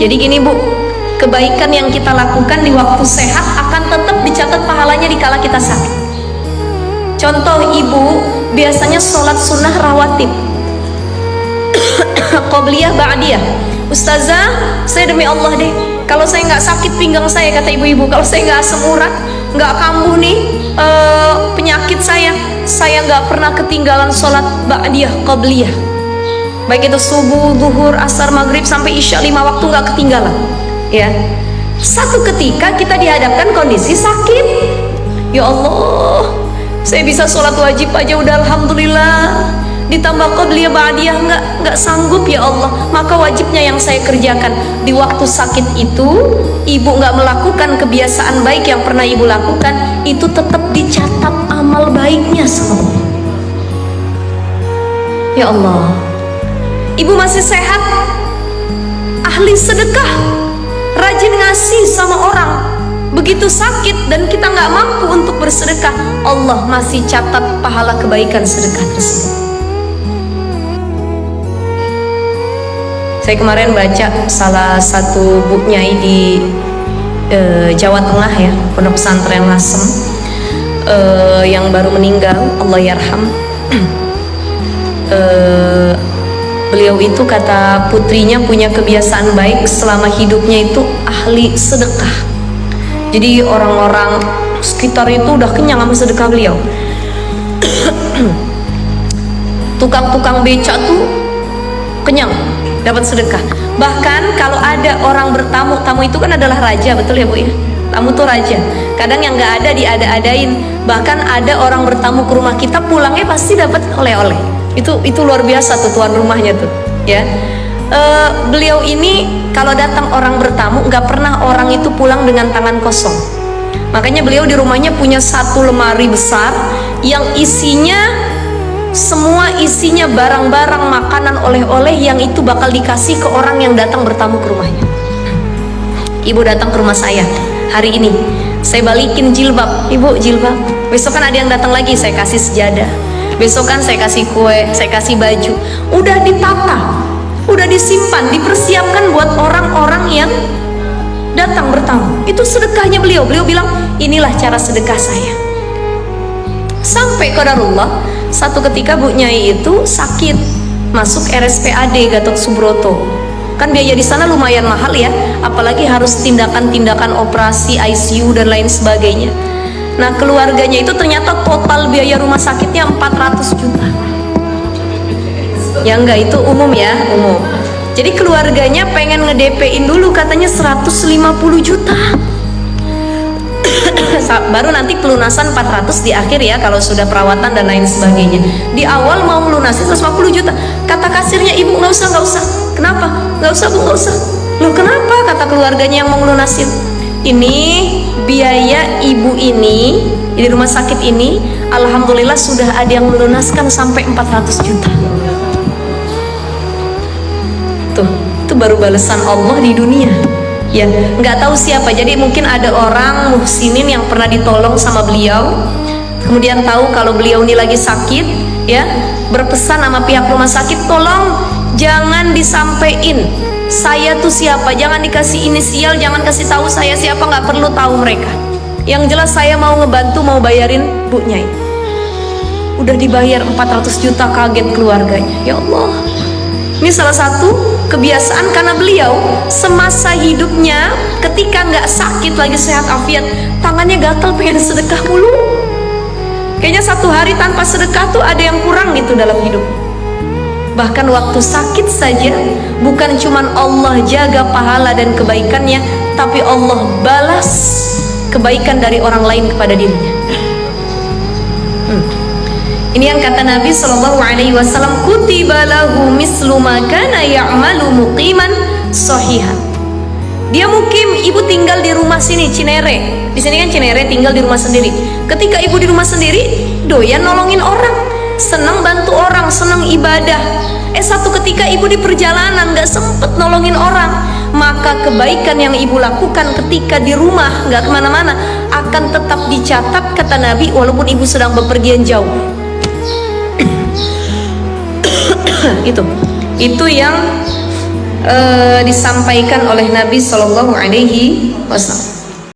Jadi gini Bu, kebaikan yang kita lakukan di waktu sehat akan tetap dicatat pahalanya di kala kita sakit. Contoh, ibu biasanya sholat sunnah rawatib, qobliyah, ba'diyah. Ustazah, saya demi Allah deh, kalau saya nggak sakit pinggang saya, kata ibu-ibu, kalau saya nggak asam urat, nggak kambuh nih penyakit saya nggak pernah ketinggalan sholat ba'diyah, qobliyah. Baik itu subuh, zuhur, asar, maghrib sampai isya 5 waktu nggak ketinggalan. Ya, satu ketika kita dihadapkan kondisi sakit, ya Allah, saya bisa sholat wajib aja udah alhamdulillah, ditambah qobliyah ba'diyah nggak sanggup ya Allah, maka wajibnya yang saya kerjakan di waktu sakit itu, ibu nggak melakukan kebiasaan baik yang pernah ibu lakukan, itu tetap dicatat amal baiknya semua. Ya Allah, ibu masih sehat, ahli sedekah, rajin ngasih sama orang. Begitu sakit dan kita nggak mampu untuk bersedekah, Allah masih catat pahala kebaikan sedekah tersebut. Saya kemarin baca salah satu Bu Nyai di Jawa Tengah ya, pondok pesantren Lasem, yang baru meninggal, Allah yarham. Beliau itu kata putrinya punya kebiasaan baik selama hidupnya itu ahli sedekah. Jadi orang-orang sekitar itu udah kenyang sama sedekah beliau. Tukang-tukang beca tuh kenyang dapat sedekah. Bahkan kalau ada orang bertamu, tamu itu kan adalah raja, betul ya Bu ya? Tamu tuh raja. Kadang yang nggak ada diada-adain. Bahkan ada orang bertamu ke rumah kita, pulangnya pasti dapat oleh-oleh. Itu luar biasa tuh tuan rumahnya tuh, ya. Beliau ini kalau datang orang bertamu, nggak pernah orang itu pulang dengan tangan kosong. Makanya beliau di rumahnya punya satu lemari besar yang semua isinya barang-barang makanan oleh-oleh yang itu bakal dikasih ke orang yang datang bertamu ke rumahnya. Ibu datang ke rumah saya hari ini, saya balikin jilbab, ibu jilbab. Besok kan ada yang datang lagi, saya kasih sejadah. Besok kan saya kasih kue, saya kasih baju. Udah ditata, udah disimpan, dipersiapkan buat orang-orang yang datang bertamu. Itu sedekahnya beliau. Beliau bilang, inilah cara sedekah saya. Sampai qadarullah, satu ketika Bu Nyai itu sakit, masuk RSPAD Gatot Subroto. Kan biaya di sana lumayan mahal ya, apalagi harus tindakan-tindakan operasi ICU dan lain sebagainya. Nah, keluarganya itu ternyata total biaya rumah sakitnya 400 juta. Ya enggak, itu umum ya, umum. Jadi keluarganya pengen nge-DP-in dulu katanya 150 juta. Baru nanti pelunasan 400 di akhir ya, kalau sudah perawatan dan lain sebagainya. Di awal mau melunasin 150 juta. Kata kasirnya, ibu nggak usah. Kenapa? Nggak usah Bu, nggak usah. Loh kenapa? Kata keluarganya yang mau melunasin. Ini biaya ibu ini di rumah sakit ini, alhamdulillah sudah ada yang melunaskan sampai 400 juta. Tuh, itu baru balasan Allah di dunia. Ya, nggak tahu siapa. Jadi mungkin ada orang muhsinin yang pernah ditolong sama beliau, kemudian tahu kalau beliau ini lagi sakit, ya, berpesan sama pihak rumah sakit, tolong jangan disampein saya tuh siapa, jangan dikasih inisial, jangan kasih tahu saya siapa, nggak perlu tahu mereka. Yang jelas saya mau ngebantu, mau bayarin Bu Nyai. Udah dibayar 400 juta, kaget keluarganya. Ya Allah, ini salah satu kebiasaan karena beliau semasa hidupnya ketika nggak sakit, lagi sehat afiat, tangannya gatal pengen sedekah mulu. Kayaknya satu hari tanpa sedekah tuh ada yang kurang gitu dalam hidup. Bahkan waktu sakit saja, bukan cuman Allah jaga pahala dan kebaikannya, tapi Allah balas kebaikan dari orang lain kepada dirinya. Ini yang kata Nabi SAW, kutiba lahu mislu ma kana ya'malu muqiman sahihan. Dia mukim, ibu tinggal di rumah sini, Cinere. Di sini kan Cinere, tinggal di rumah sendiri. Ketika ibu di rumah sendiri, doyan nolongin orang, senang bantu orang, senang ibadah. Satu ketika ibu di perjalanan nggak sempet nolongin orang, maka kebaikan yang ibu lakukan ketika di rumah nggak kemana-mana akan tetap dicatat, kata Nabi, walaupun ibu sedang bepergian jauh. itu yang disampaikan oleh Nabi Shallallahu Alaihi Wasallam.